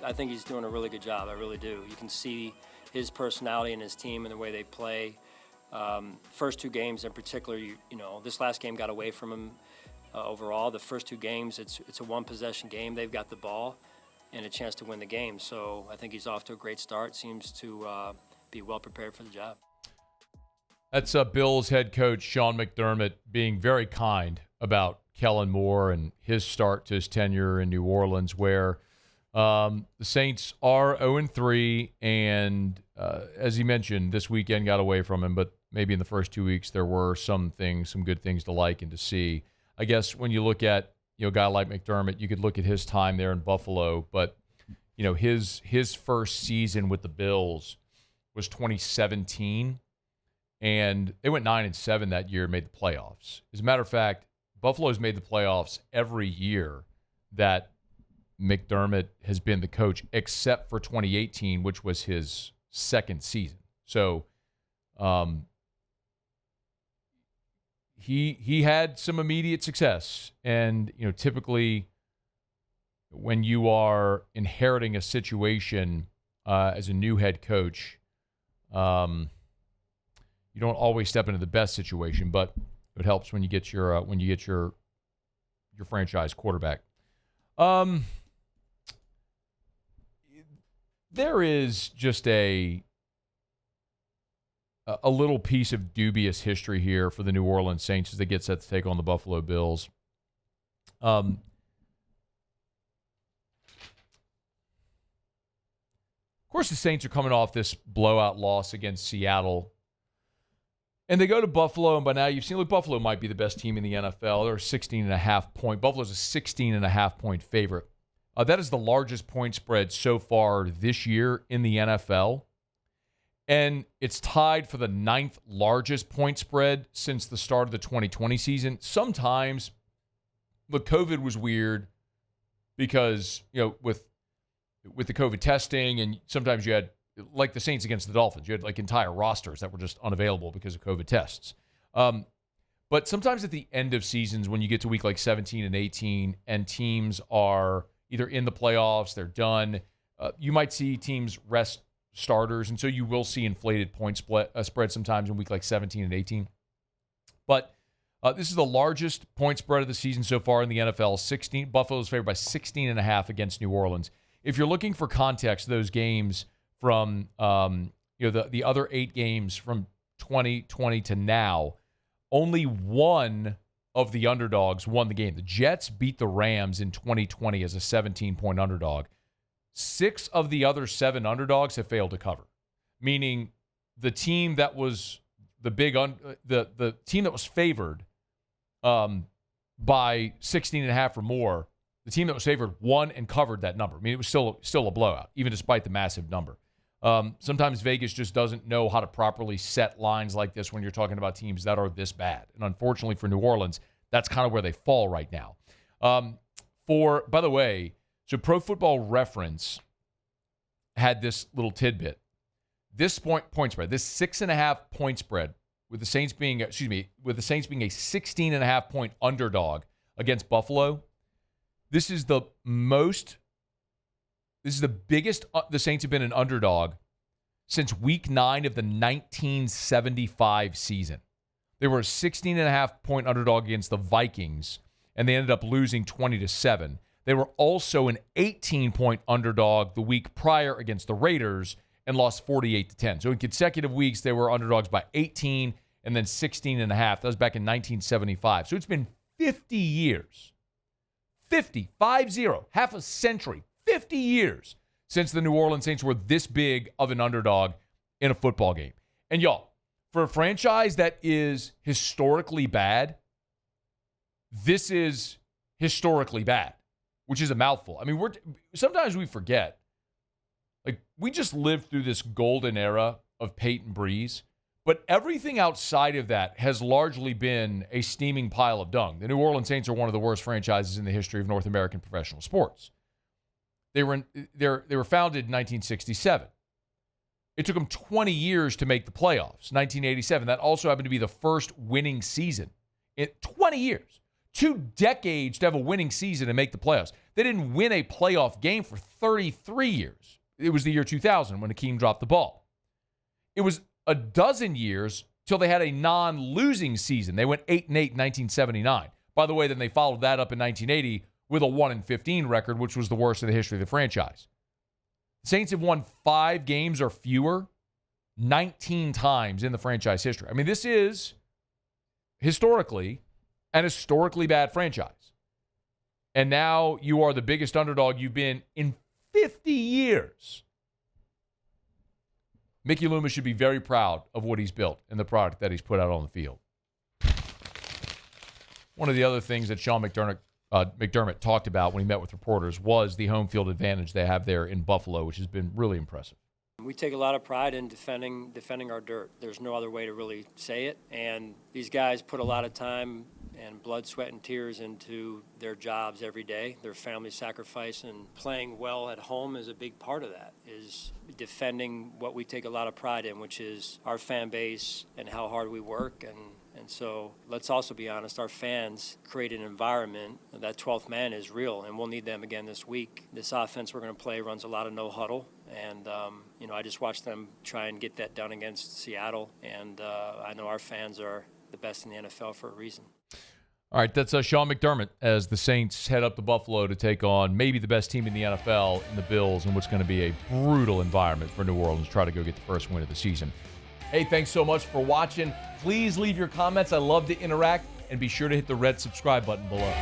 I think he's doing a really good job. I really do. You can see his personality and his team and the way they play. First two games in particular, you know, this last game got away from him overall. The first two games, it's a one-possession game. They've got the ball and a chance to win the game. So I think he's off to a great start. Seems to be well prepared for the job. That's Bills head coach Sean McDermott being very kind about Kellen Moore and his start to his tenure in New Orleans, where the Saints are 0-3, and as he mentioned, this weekend got away from him, but maybe in the first 2 weeks there were some good things to like and to see. I guess when you look at, you know, a guy like McDermott, you could look at his time there in Buffalo, but you know, his first season with the Bills was 2017, and they went 9-7 that year, made the playoffs. As a matter of fact, Buffalo's made the playoffs every year that McDermott has been the coach, except for 2018, which was his second season. So he had some immediate success. And, you know, typically when you are inheriting a situation as a new head coach, you don't always step into the best situation, but it helps when you get your franchise quarterback. There is just a little piece of dubious history here for the New Orleans Saints as they get set to take on the Buffalo Bills. Of course, the Saints are coming off this blowout loss against Seattle. And they go to Buffalo, and by now you've seen, look, Buffalo might be the best team in the NFL. They're a 16.5 point. Buffalo's a 16.5 point favorite. That is the largest point spread so far this year in the NFL. And it's tied for the 9th largest point spread since the start of the 2020 season. Sometimes, look, COVID was weird because, you know, with the COVID testing, and sometimes you had, like the Saints against the Dolphins, you had like entire rosters that were just unavailable because of COVID tests. But sometimes at the end of seasons, when you get to week like 17 and 18 and teams are either in the playoffs, they're done, you might see teams rest starters, and so you will see inflated point spread sometimes in week like 17 and 18. But this is the largest point spread of the season so far in the NFL. Buffalo's favored by 16.5 against New Orleans. If you're looking for context, those games from the other 8 games from 2020 to now, only one of the underdogs won the game. The Jets beat the Rams in 2020 as a 17-point underdog. 6 of the other 7 underdogs have failed to cover, meaning the team that was the team that was favored by 16.5 or more, the team that was favored won and covered that number. I mean, it was still a blowout, even despite the massive number. Sometimes Vegas just doesn't know how to properly set lines like this when you're talking about teams that are this bad. And unfortunately for New Orleans, that's kind of where they fall right now. By the way, so Pro Football Reference had this little tidbit. This point spread, this 6.5 point spread, with the Saints being a 16.5 point underdog against Buffalo. This is the biggest the Saints have been an underdog since week 9 of the 1975 season. They were a 16.5 point underdog against the Vikings, and they ended up losing 20-7. They were also an 18-point underdog the week prior against the Raiders and lost 48-10. So in consecutive weeks, they were underdogs by 18 and then 16.5. That was back in 1975. So it's been 50 years. 50, half a century, 50 years since the New Orleans Saints were this big of an underdog in a football game. And y'all, for a franchise that is historically bad, this is historically bad, which is a mouthful. I mean, sometimes we forget. Like, we just lived through this golden era of Peyton Breeze, but everything outside of that has largely been a steaming pile of dung. The New Orleans Saints are one of the worst franchises in the history of North American professional sports. They were founded in 1967. It took them 20 years to make the playoffs. 1987. That also happened to be the first winning season in 20 years. 2 decades to have a winning season and make the playoffs. They didn't win a playoff game for 33 years. It was the year 2000 when Hakeem dropped the ball. It was a dozen years till they had a non-losing season. They went 8-8 in 1979. By the way, then they followed that up in 1980 with a 1-15 record, which was the worst in the history of the franchise. The Saints have won 5 games or fewer 19 times in the franchise history. I mean, this is historically an historically bad franchise. And now you are the biggest underdog you've been in 50 years. Mickey Loomis should be very proud of what he's built and the product that he's put out on the field. One of the other things that Sean McDermott talked about when he met with reporters was the home field advantage they have there in Buffalo, which has been really impressive. We take a lot of pride in defending our dirt. There's no other way to really say it. And these guys put a lot of time and blood, sweat, and tears into their jobs every day, their family sacrifice, and playing well at home is a big part of that, is defending what we take a lot of pride in, which is our fan base and how hard we work. And so let's also be honest, our fans create an environment. That 12th man is real, and we'll need them again this week. This offense we're going to play runs a lot of no huddle, and I just watched them try and get that done against Seattle, and I know our fans are the best in the NFL for a reason. All right, that's Sean McDermott as the Saints head up to Buffalo to take on maybe the best team in the NFL in the Bills in what's going to be a brutal environment for New Orleans to try to go get the first win of the season. Hey, thanks so much for watching. Please leave your comments. I love to interact, and be sure to hit the red subscribe button below.